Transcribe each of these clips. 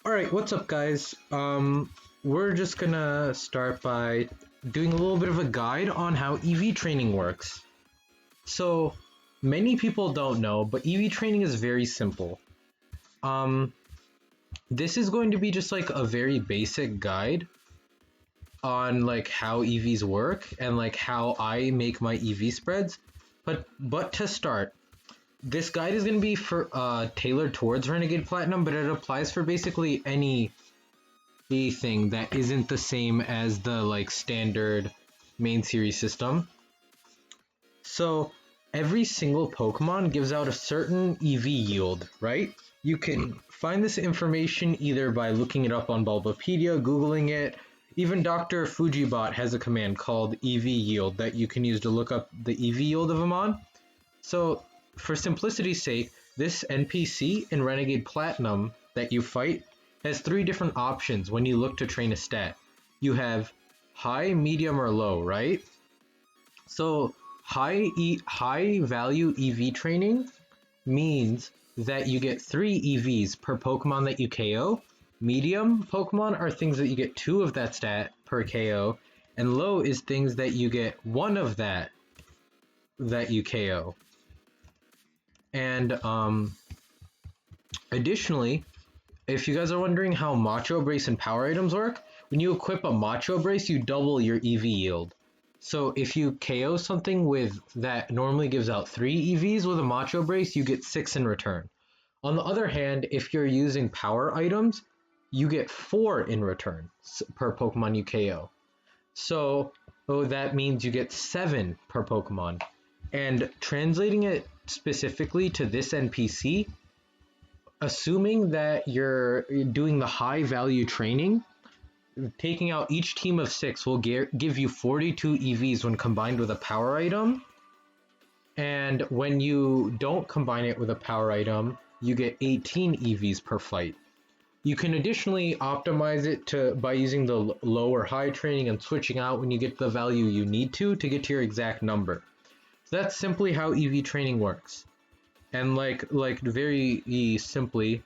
Alright, what's up guys? We're just gonna start by doing a little bit of a guide on how EV training works. So, many people don't know, but EV training is very simple. Um, this is going to be just like a very basic guide on like how EVs work and like how I make my EV spreads. But to start, this guide is going to be for tailored towards Renegade Platinum, but it applies for basically anything that isn't the same as the like standard main series system. So every single Pokemon gives out a certain EV yield, right? You can find this information either by looking it up on Bulbapedia, Googling it. Even Dr. Fujibot has a command called EV yield that you can use to look up the EV yield of a mon. So for simplicity's sake, this NPC in Renegade Platinum that you fight has three different options when you look to train a stat. You have high, medium, or low, right? So high value EV training means that you get 3 EVs per Pokemon that you KO. Medium Pokemon are things that you get 2 of that stat per KO, and low is things that you get 1 of that you KO. And additionally, if you guys are wondering how Macho Brace and power items work, when you equip a Macho Brace, you double your EV yield. So if you KO something with that normally gives out 3 EVs with a Macho Brace, you get 6 in return. On the other hand, if you're using power items, you get 4 in return per Pokemon you KO. So that means you get 7 per Pokemon. And translating it specifically to this NPC, assuming that you're doing the high value training, taking out each team of 6 will give you 42 EVs when combined with a power item. And when you don't combine it with a power item, you get 18 EVs per fight. You can additionally optimize it by using the low or high training and switching out when you get the value you need to get to your exact number. So that's simply how EV training works. And like very simply,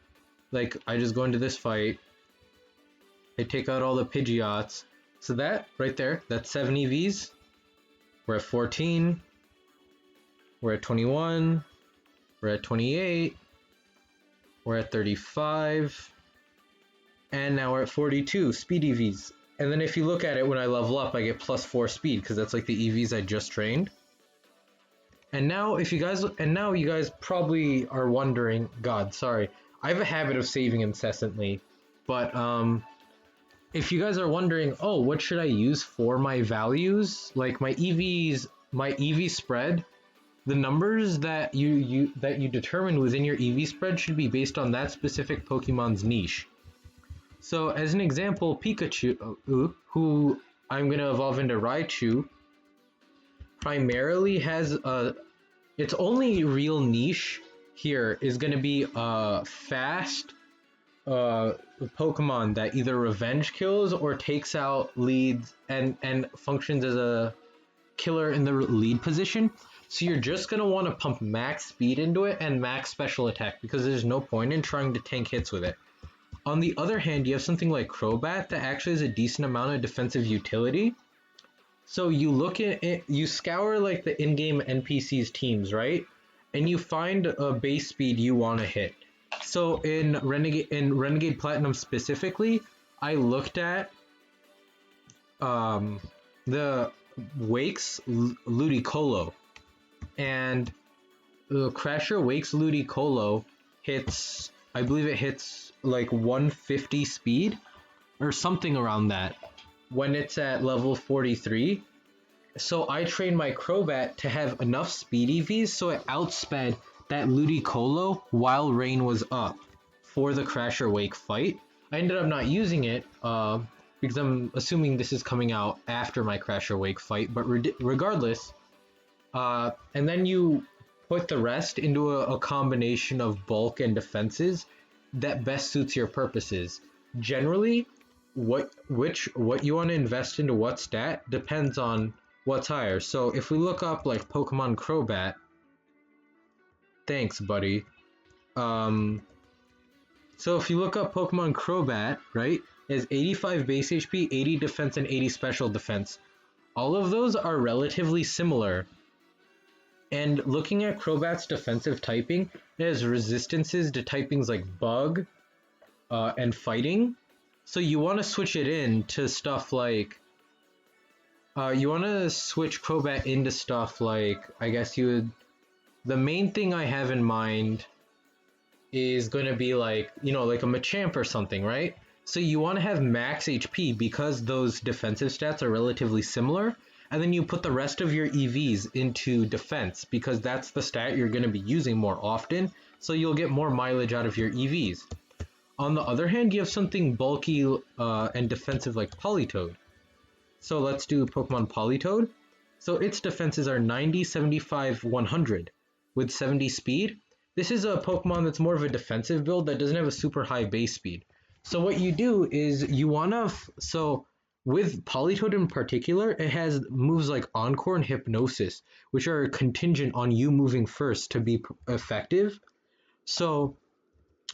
like I just go into this fight, I take out all the Pidgeots. So that right there, that's 7 EVs. We're at 14. We're at 21. We're at 28. We're at 35. And now we're at 42 speed EVs. And then if you look at it, when I level up, I get plus 4 speed because that's like the EVs I just trained. And now you guys probably are wondering, God, sorry, I have a habit of saving incessantly, but if you guys are wondering, oh, what should I use for my values, like my EV spread, the numbers that you determine within your EV spread should be based on that specific Pokemon's niche. So as an example, Pikachu, who I'm gonna evolve into Raichu, primarily has its only real niche here is going to be a fast Pokemon that either revenge kills or takes out leads and functions as a killer in the lead position. So you're just going to want to pump max speed into it and max special attack because there's no point in trying to tank hits with it. On the other hand, you have something like Crobat that actually has a decent amount of defensive utility. So you look at it, you scour like the in-game NPCs teams, right? And you find a base speed you want to hit. So in Renegade Platinum specifically, I looked at the Wake's Ludicolo, and the Crasher Wake's Ludicolo hits, I believe it hits like 150 speed or something around that when it's at level 43. So I trained my Crobat to have enough speed EVs so it outsped that Ludicolo while rain was up for the Crasher Wake fight. I ended up not using it because I'm assuming this is coming out after my Crasher Wake fight, but regardless, and then you put the rest into a combination of bulk and defenses that best suits your purposes. Generally, what you want to invest into what stat depends on what's higher. So if we look up like Pokemon Crobat, thanks buddy, So if you look up Pokemon Crobat, right, it has 85 base HP, 80 defense, and 80 special defense. All of those are relatively similar. And looking at Crobat's defensive typing, it has resistances to typings like Bug and Fighting. So you want to switch it in to stuff like... you want to switch Crobat into stuff like... I guess you would... The main thing I have in mind is going to be like, you know, like a Machamp or something, right? So you want to have max HP because those defensive stats are relatively similar. And then you put the rest of your EVs into defense because that's the stat you're going to be using more often. So you'll get more mileage out of your EVs. On the other hand, you have something bulky and defensive like Politoed. So let's do Pokemon Politoed. So its defenses are 90, 75, 100 with 70 speed. This is a Pokemon that's more of a defensive build that doesn't have a super high base speed. So what you do is you want to... So with Politoed in particular, it has moves like Encore and Hypnosis, which are contingent on you moving first to be effective. So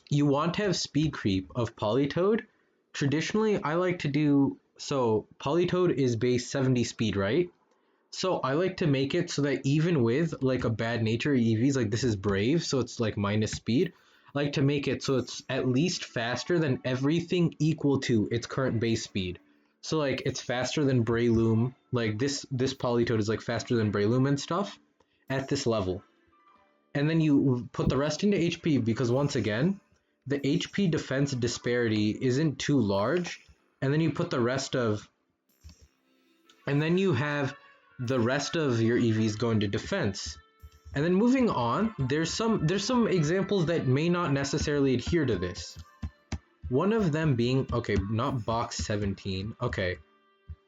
you want to have speed creep of Politoed. Traditionally, I like to do... So Politoed is base 70 speed, right? So I like to make it so that even with like a bad nature EVs, like this is Brave, so it's like minus speed. I like to make it so it's at least faster than everything equal to its current base speed. So like it's faster than Breloom, like this Politoed is like faster than Breloom and stuff at this level. And then you put the rest into HP because once again, the HP defense disparity isn't too large. And then you put the rest of... And then you have the rest of your EVs go into defense. And then moving on, there's some examples that may not necessarily adhere to this. One of them being, okay, not box 17, okay.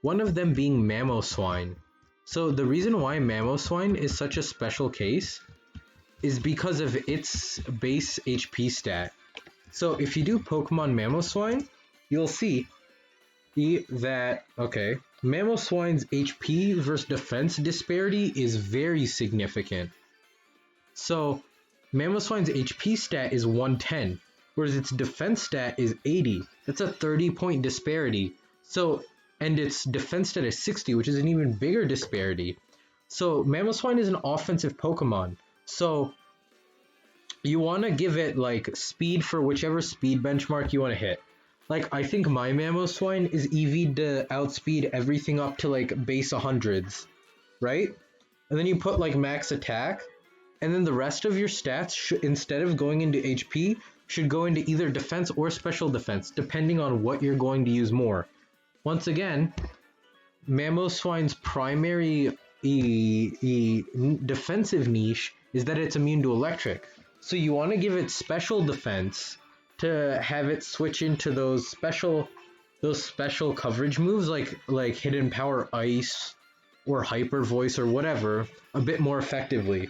One of them being Mamoswine. So the reason why Mamoswine is such a special case is because of its base HP stat. So if you do Pokemon Mamoswine, you'll see that, okay, Mamoswine's HP versus defense disparity is very significant. So Mamoswine's HP stat is 110, whereas its defense stat is 80. That's a 30-point disparity. So, and its defense stat is 60, which is an even bigger disparity. So Mamoswine is an offensive Pokemon. So you want to give it like speed for whichever speed benchmark you want to hit. Like, I think my Mamoswine is EV'd to outspeed everything up to, like, base 100s, right? And then you put, like, max attack, and then the rest of your stats, instead of going into HP, should go into either defense or special defense, depending on what you're going to use more. Once again, Mamoswine's primary defensive niche is that it's immune to electric. So you want to give it special defense to have it switch into those special coverage moves like Hidden Power Ice or Hyper Voice or whatever a bit more effectively.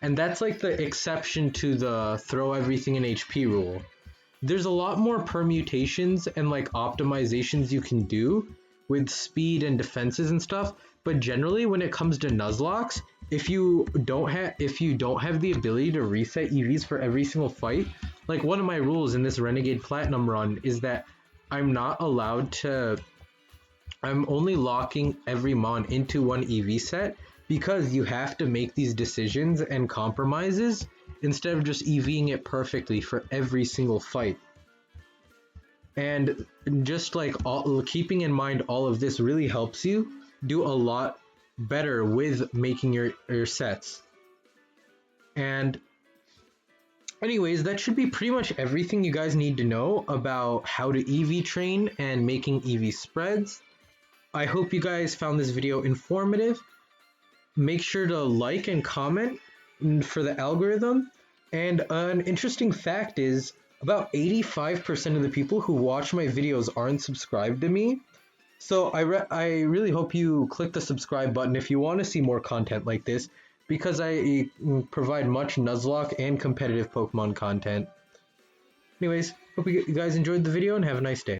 And that's like the exception to the throw everything in HP rule. There's a lot more permutations and like optimizations you can do with speed and defenses and stuff, but generally when it comes to Nuzlocke, if you don't have the ability to reset EVs for every single fight, like one of my rules in this Renegade Platinum run is that I'm only locking every mon into one EV set because you have to make these decisions and compromises instead of just EVing it perfectly for every single fight. And just like keeping in mind all of this really helps you do a lot better with making your sets. And anyways, that should be pretty much everything you guys need to know about how to EV train and making EV spreads. I hope you guys found this video informative. Make sure to like and comment for the algorithm. And an interesting fact is about 85% of the people who watch my videos aren't subscribed to me. So I really hope you click the subscribe button if you want to see more content like this, because I provide much Nuzlocke and competitive Pokemon content. Anyways, hope you guys enjoyed the video and have a nice day.